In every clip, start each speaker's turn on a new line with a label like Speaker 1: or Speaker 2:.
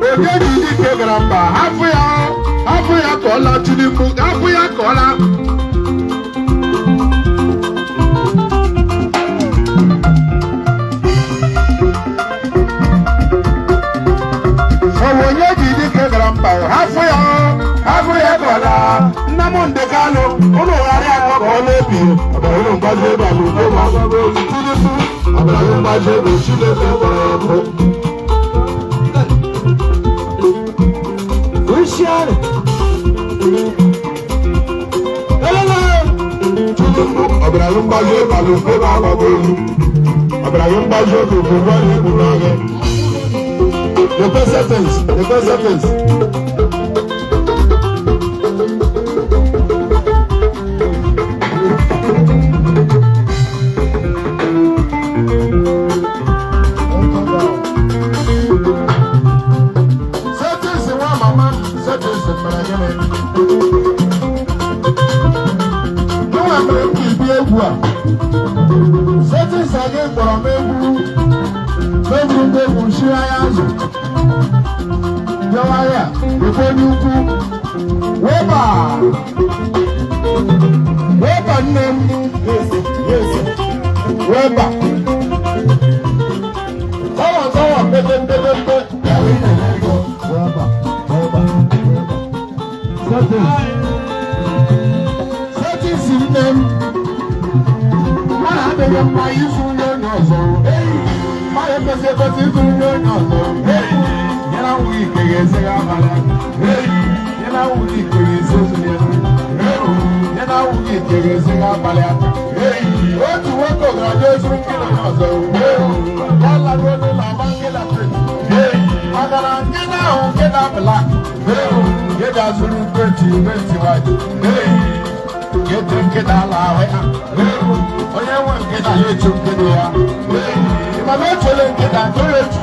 Speaker 1: Ogeji dike gara mba hapụ ya ka ọ laa Tinubu hapụ ya ka ọ laa. Onye ji dike gara mba hapụ ya ka ọ laa. Nnamdị Kanụ ụlọ ghara akọ ka ọ na-ebi ọbara mgbazi ebe alụ Tinubu ọbara mgbazi ebe Chineke kpọrọ ọkụ. Ọbara mgbazi ebe alụ ebe agbagbo elu ọbara mgbazi ebe obodo ọrụ egwu n'ahịa. The first sentence. Settings again for a baby, she I answer. Yawaya, before you go, Weber name, yes, Weber. Someone, Settings in them. My usual nozzle, my episode is nozzle. You know, we can say, you know, we can say, what to work on, I just look at nozzle. All I wrote on my bank, I get up black. Get us pretty white. Get all out. Onye nwe nke na ya eche nke ya mana o chere nke na atọ ya echu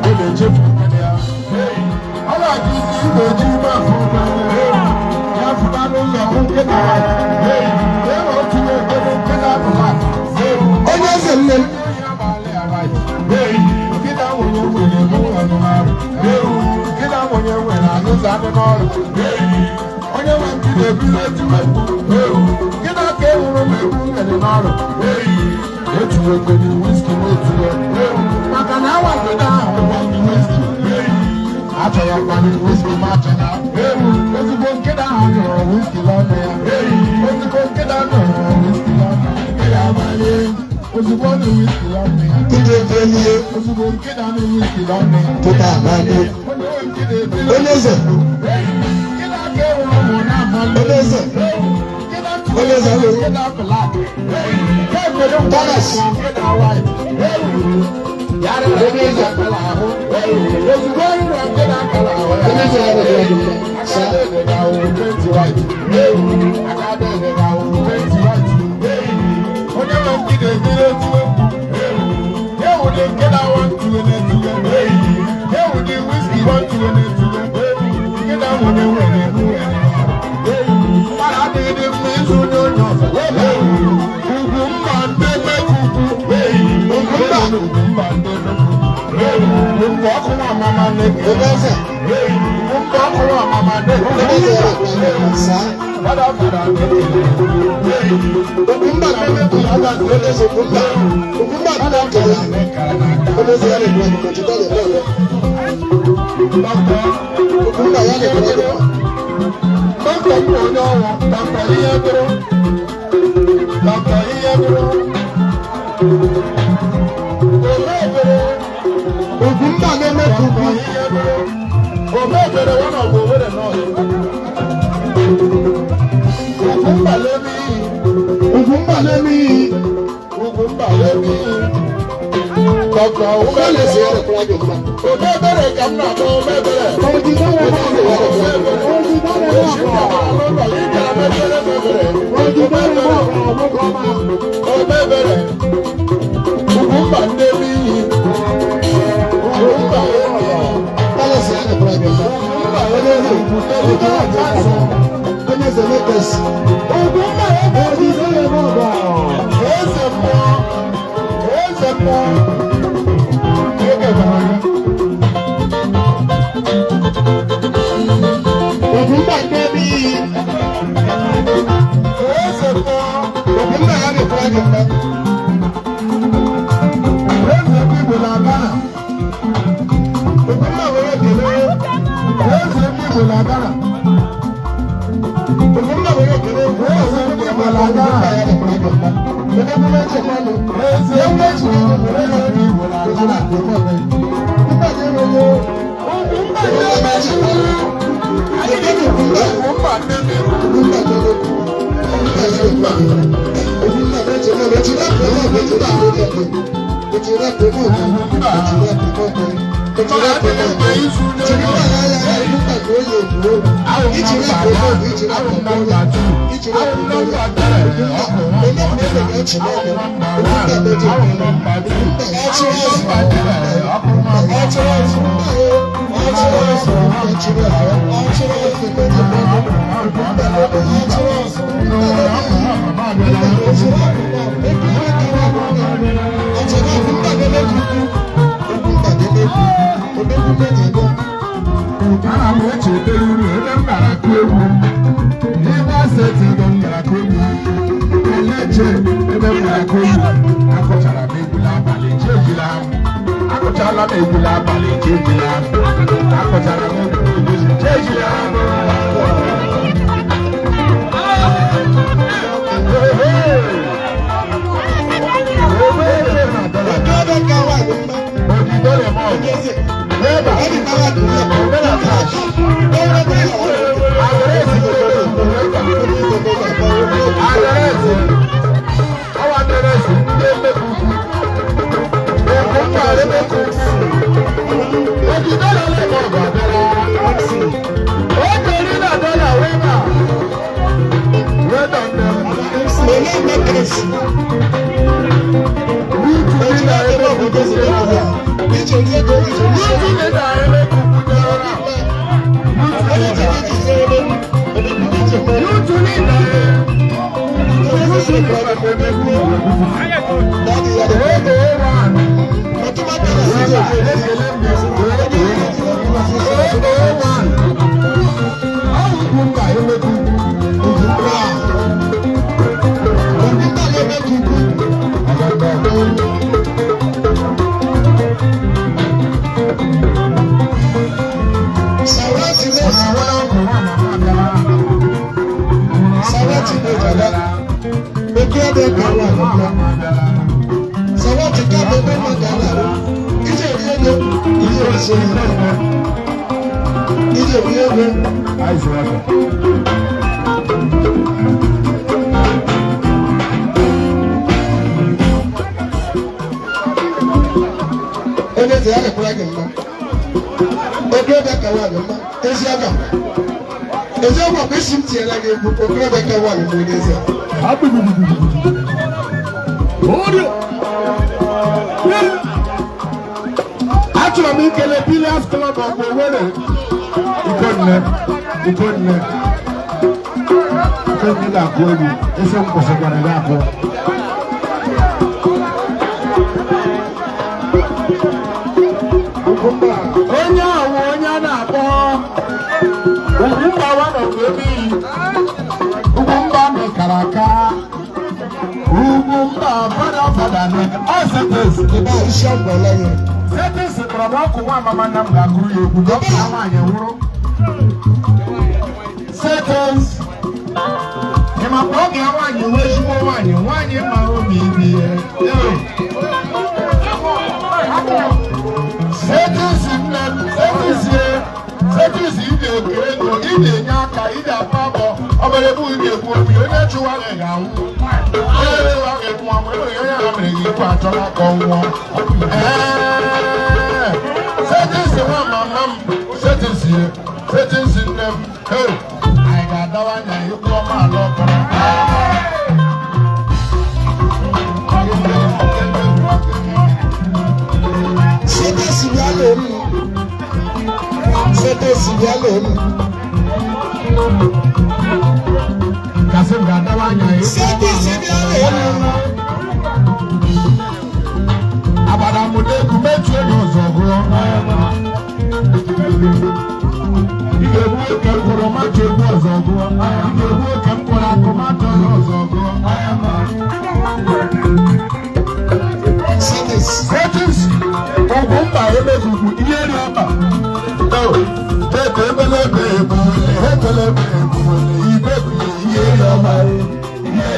Speaker 1: ọ na-echefu nke ya ọ na-adị isi na-eji ime afọ ya fụta n'ụzọ hụ nke na ya otu ya ekele nke na abụla onye eze nne nkịta nwunye nwere ebe ọnụmarụ nkịta nwunye nwere anụzọ anụ n'ọrụ onye nwe nkịta ebiri etume whiskey maka na awa gbeda ahụ whiskey achọrọ mmanụ whiskey macha na ozugbo nkeda ahụ nyụrụ whiskey n'ọnụ ya ozugbo nkeda nyụrụ whiskey n'ọnụ ya ozugbo nụ whiskey n'ọnụ ya ozugbo nkeda nụ whiskey n'ọnụ ya onye eze nkeda ka enwere ụmụ na-amalụ Thomas.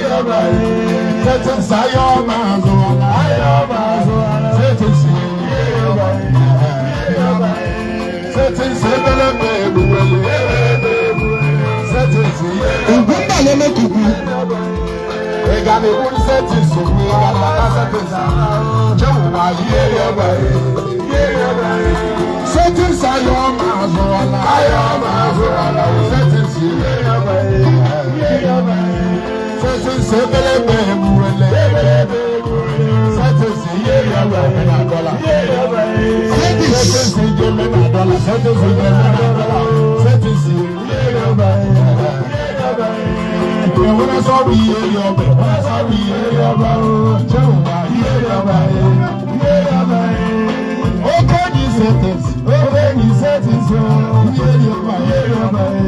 Speaker 1: Settings are your man, settings, settings, we got a good settings, so we got a settings. Settings are your man, settings, settings, when I saw we hear your bed, when I saw we hear your bed, Jehovah, hear your bed, okay, you settings, okay, you settings, hear your bed,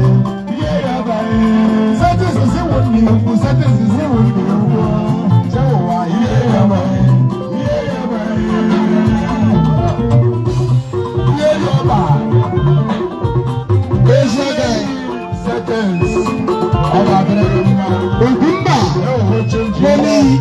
Speaker 1: settings is it what you, settings is it what you, Jehovah, hear your bed, hear your bed, here's your day, settings. Ogumba, Moni.